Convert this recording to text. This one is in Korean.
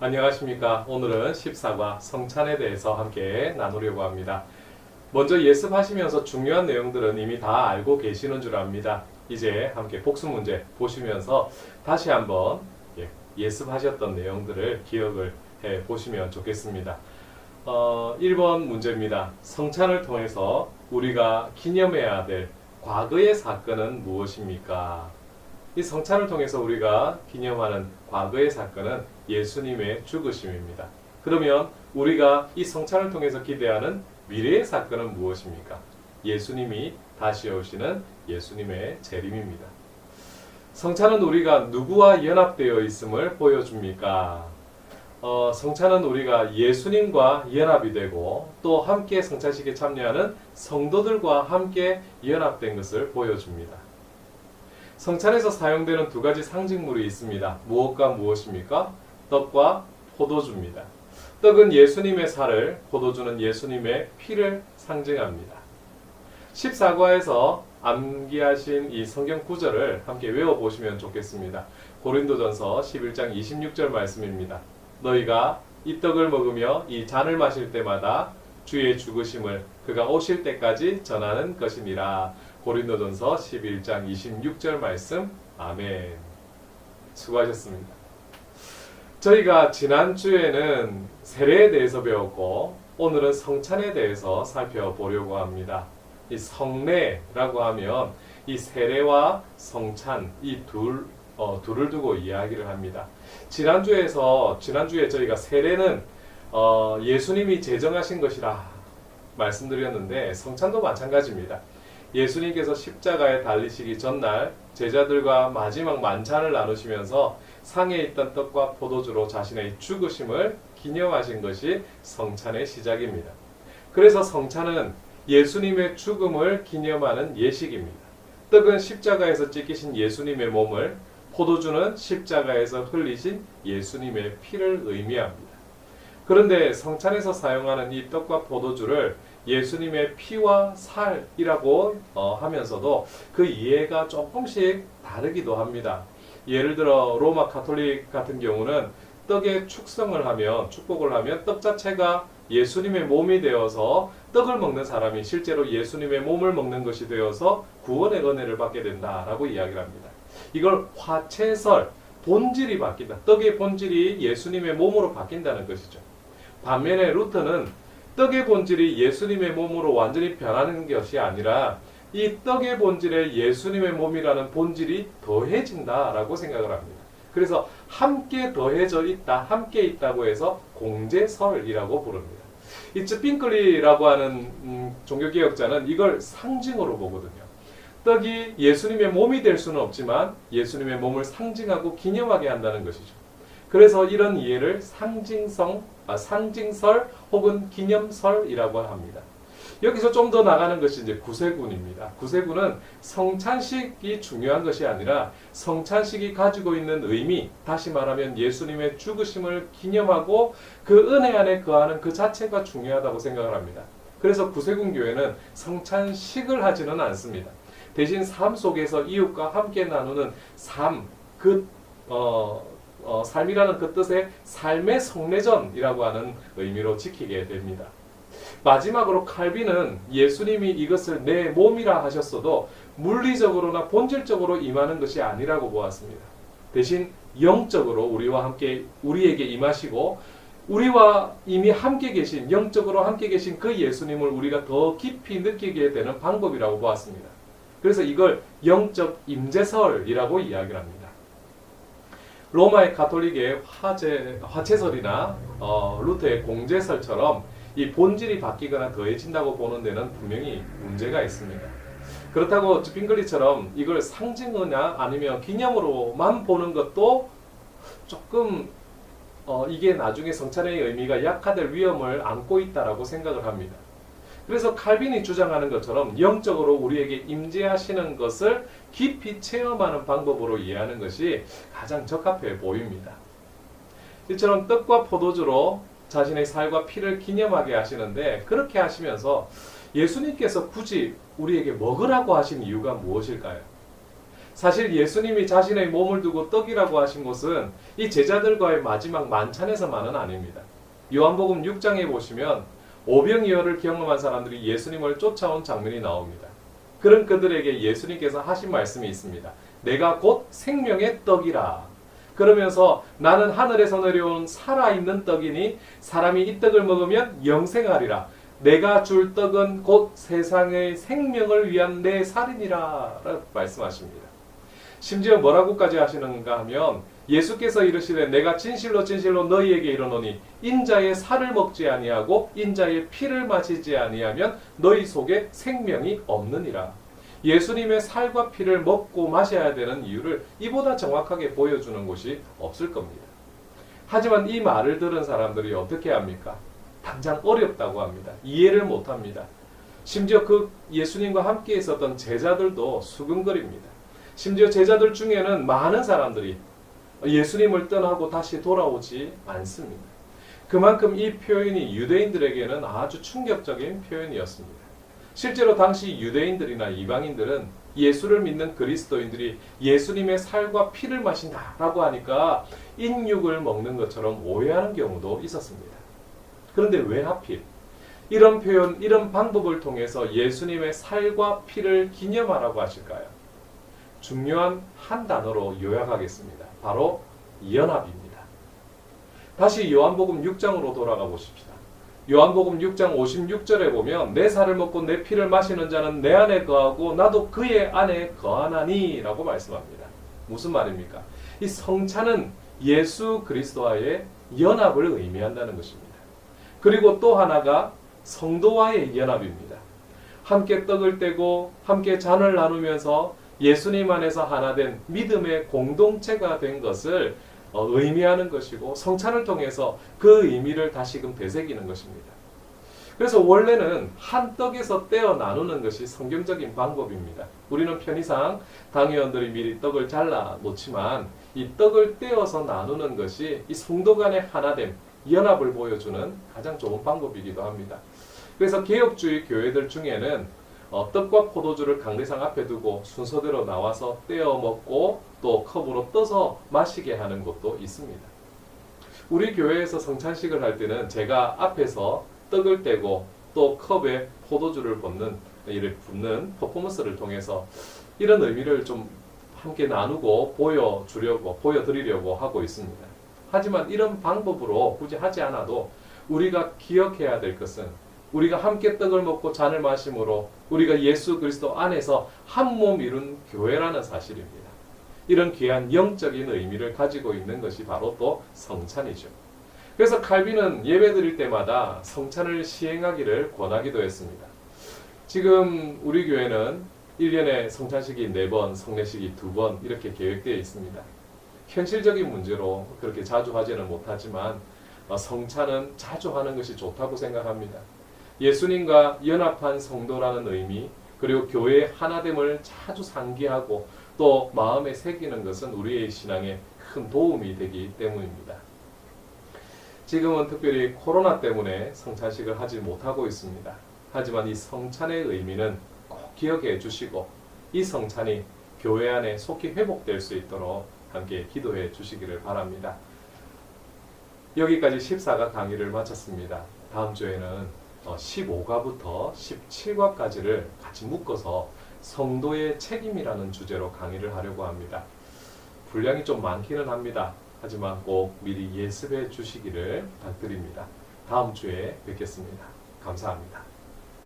안녕하십니까. 오늘은 14과 성찬에 대해서 함께 나누려고 합니다. 먼저 예습하시면서 중요한 내용들은 이미 다 알고 계시는 줄 압니다. 이제 함께 복습 문제 보시면서 다시 한번 예습하셨던 내용들을 기억을 해 보시면 좋겠습니다. 1번 문제입니다. 성찬을 통해서 우리가 기념해야 될 과거의 사건은 무엇입니까? 이 성찬을 통해서 우리가 기념하는 과거의 사건은 예수님의 죽으심입니다. 그러면 우리가 이 성찬을 통해서 기대하는 미래의 사건은 무엇입니까? 예수님이 다시 오시는 예수님의 재림입니다. 성찬은 우리가 누구와 연합되어 있음을 보여줍니까? 성찬은 우리가 예수님과 연합이 되고 또 함께 성찬식에 참여하는 성도들과 함께 연합된 것을 보여줍니다. 성찬에서 사용되는 두 가지 상징물이 있습니다. 무엇과 무엇입니까? 떡과 포도주입니다. 떡은 예수님의 살을, 포도주는 예수님의 피를 상징합니다. 14과에서 암기하신 이 성경 구절을 함께 외워보시면 좋겠습니다. 고린도전서 11장 26절 말씀입니다. 너희가 이 떡을 먹으며 이 잔을 마실 때마다 주의 죽으심을 그가 오실 때까지 전하는 것이니라. 고린도전서 11장 26절 말씀. 아멘. 수고하셨습니다. 저희가 지난주에는 세례에 대해서 배웠고 오늘은 성찬에 대해서 살펴보려고 합니다. 이 성례라고 하면 이 세례와 성찬 이 둘을 두고 이야기를 합니다. 지난주에 저희가 세례는 예수님이 제정하신 것이라 말씀드렸는데 성찬도 마찬가지입니다. 예수님께서 십자가에 달리시기 전날 제자들과 마지막 만찬을 나누시면서 상에 있던 떡과 포도주로 자신의 죽으심을 기념하신 것이 성찬의 시작입니다. 그래서 성찬은 예수님의 죽음을 기념하는 예식입니다. 떡은 십자가에서 찢기신 예수님의 몸을, 포도주는 십자가에서 흘리신 예수님의 피를 의미합니다. 그런데 성찬에서 사용하는 이 떡과 포도주를 예수님의 피와 살이라고 하면서도 그 이해가 조금씩 다르기도 합니다. 예를 들어 로마 가톨릭 같은 경우는 떡에 축성을 하면, 축복을 하면 떡 자체가 예수님의 몸이 되어서 떡을 먹는 사람이 실제로 예수님의 몸을 먹는 것이 되어서 구원의 은혜를 받게 된다라고 이야기를 합니다. 이걸 화채설, 본질이 바뀐다. 떡의 본질이 예수님의 몸으로 바뀐다는 것이죠. 반면에 루터는 떡의 본질이 예수님의 몸으로 완전히 변하는 것이 아니라 이 떡의 본질에 예수님의 몸이라는 본질이 더해진다라고 생각을 합니다. 그래서 함께 더해져 있다, 함께 있다고 해서 공제설이라고 부릅니다. 이 츠핑클리라고 하는 종교개혁자는 이걸 상징으로 보거든요. 떡이 예수님의 몸이 될 수는 없지만 예수님의 몸을 상징하고 기념하게 한다는 것이죠. 그래서 이런 이해를 상징설 혹은 기념설이라고 합니다. 여기서 좀 더 나가는 것이 이제 구세군입니다. 구세군은 성찬식이 중요한 것이 아니라 성찬식이 가지고 있는 의미, 다시 말하면 예수님의 죽으심을 기념하고 그 은혜 안에 거하는 그 자체가 중요하다고 생각을 합니다. 그래서 구세군 교회는 성찬식을 하지는 않습니다. 대신 삶 속에서 이웃과 함께 나누는 삶, 삶이라는 그 뜻의 삶의 성례전이라고 하는 의미로 지키게 됩니다. 마지막으로 칼빈은 예수님이 이것을 내 몸이라 하셨어도 물리적으로나 본질적으로 임하는 것이 아니라고 보았습니다. 대신 영적으로 우리에게 임하시고 우리와 이미 함께 계신, 영적으로 함께 계신 그 예수님을 우리가 더 깊이 느끼게 되는 방법이라고 보았습니다. 그래서 이걸 영적 임재설이라고 이야기를 합니다. 로마의 가톨릭의 화채설이나 루터의 공제설처럼 이 본질이 바뀌거나 더해진다고 보는 데는 분명히 문제가 있습니다. 그렇다고 츠핑클리처럼 이걸 상징이나 아니면 기념으로만 보는 것도 조금 이게 나중에 성찬의 의미가 약화될 위험을 안고 있다라고 생각을 합니다. 그래서 칼빈이 주장하는 것처럼 영적으로 우리에게 임재하시는 것을 깊이 체험하는 방법으로 이해하는 것이 가장 적합해 보입니다. 이처럼 떡과 포도주로 자신의 살과 피를 기념하게 하시는데 그렇게 하시면서 예수님께서 굳이 우리에게 먹으라고 하신 이유가 무엇일까요? 사실 예수님이 자신의 몸을 두고 떡이라고 하신 것은 이 제자들과의 마지막 만찬에서만은 아닙니다. 요한복음 6장에 보시면 오병이어를 경험한 사람들이 예수님을 쫓아온 장면이 나옵니다. 그런 그들에게 예수님께서 하신 말씀이 있습니다. 내가 곧 생명의 떡이라. 그러면서 나는 하늘에서 내려온 살아있는 떡이니 사람이 이 떡을 먹으면 영생하리라. 내가 줄 떡은 곧 세상의 생명을 위한 내 살이니라 라고 말씀하십니다. 심지어 뭐라고까지 하시는가 하면 예수께서 이르시되 내가 진실로 진실로 너희에게 이르노니 인자의 살을 먹지 아니하고 인자의 피를 마시지 아니하면 너희 속에 생명이 없느니라. 예수님의 살과 피를 먹고 마셔야 되는 이유를 이보다 정확하게 보여주는 곳이 없을 겁니다. 하지만 이 말을 들은 사람들이 어떻게 합니까? 당장 어렵다고 합니다. 이해를 못합니다. 심지어 그 예수님과 함께 있었던 제자들도 수근거립니다. 심지어 제자들 중에는 많은 사람들이 예수님을 떠나고 다시 돌아오지 않습니다. 그만큼 이 표현이 유대인들에게는 아주 충격적인 표현이었습니다. 실제로 당시 유대인들이나 이방인들은 예수를 믿는 그리스도인들이 예수님의 살과 피를 마신다라고 하니까 인육을 먹는 것처럼 오해하는 경우도 있었습니다. 그런데 왜 하필 이런 표현, 이런 방법을 통해서 예수님의 살과 피를 기념하라고 하실까요? 중요한 한 단어로 요약하겠습니다. 바로 연합입니다. 다시 요한복음 6장으로 돌아가 보십시다. 요한복음 6장 56절에 보면 내 살을 먹고 내 피를 마시는 자는 내 안에 거하고 나도 그의 안에 거하나니 라고 말씀합니다. 무슨 말입니까? 이 성찬은 예수 그리스도와의 연합을 의미한다는 것입니다. 그리고 또 하나가 성도와의 연합입니다. 함께 떡을 떼고 함께 잔을 나누면서 예수님 안에서 하나 된 믿음의 공동체가 된 것을 의미하는 것이고 성찬을 통해서 그 의미를 다시금 되새기는 것입니다. 그래서 원래는 한 떡에서 떼어 나누는 것이 성경적인 방법입니다. 우리는 편의상 당회원들이 미리 떡을 잘라 놓지만 이 떡을 떼어서 나누는 것이 이 성도 간의 하나됨, 연합을 보여주는 가장 좋은 방법이기도 합니다. 그래서 개혁주의 교회들 중에는 떡과 포도주를 강대상 앞에 두고 순서대로 나와서 떼어 먹고 또 컵으로 떠서 마시게 하는 곳도 있습니다. 우리 교회에서 성찬식을 할 때는 제가 앞에서 떡을 떼고 또 컵에 포도주를 붓는 퍼포먼스를 통해서 이런 의미를 좀 함께 나누고 보여드리려고 하고 있습니다. 하지만 이런 방법으로 굳이 하지 않아도 우리가 기억해야 될 것은 우리가 함께 떡을 먹고 잔을 마심으로 우리가 예수 그리스도 안에서 한 몸 이룬 교회라는 사실입니다. 이런 귀한 영적인 의미를 가지고 있는 것이 바로 또 성찬이죠. 그래서 칼빈은 예배드릴 때마다 성찬을 시행하기를 권하기도 했습니다. 지금 우리 교회는 1년에 성찬식이 4번, 성례식이 2번 이렇게 계획되어 있습니다. 현실적인 문제로 그렇게 자주 하지는 못하지만 성찬은 자주 하는 것이 좋다고 생각합니다. 예수님과 연합한 성도라는 의미, 그리고 교회의 하나됨을 자주 상기하고 또 마음에 새기는 것은 우리의 신앙에 큰 도움이 되기 때문입니다. 지금은 특별히 코로나 때문에 성찬식을 하지 못하고 있습니다. 하지만 이 성찬의 의미는 꼭 기억해 주시고 이 성찬이 교회 안에 속히 회복될 수 있도록 함께 기도해 주시기를 바랍니다. 여기까지 14가 강의를 마쳤습니다. 다음 주에는 15과부터 17과까지를 같이 묶어서 성도의 책임이라는 주제로 강의를 하려고 합니다. 분량이 좀 많기는 합니다. 하지만 꼭 미리 예습해 주시기를 부탁드립니다. 다음 주에 뵙겠습니다. 감사합니다.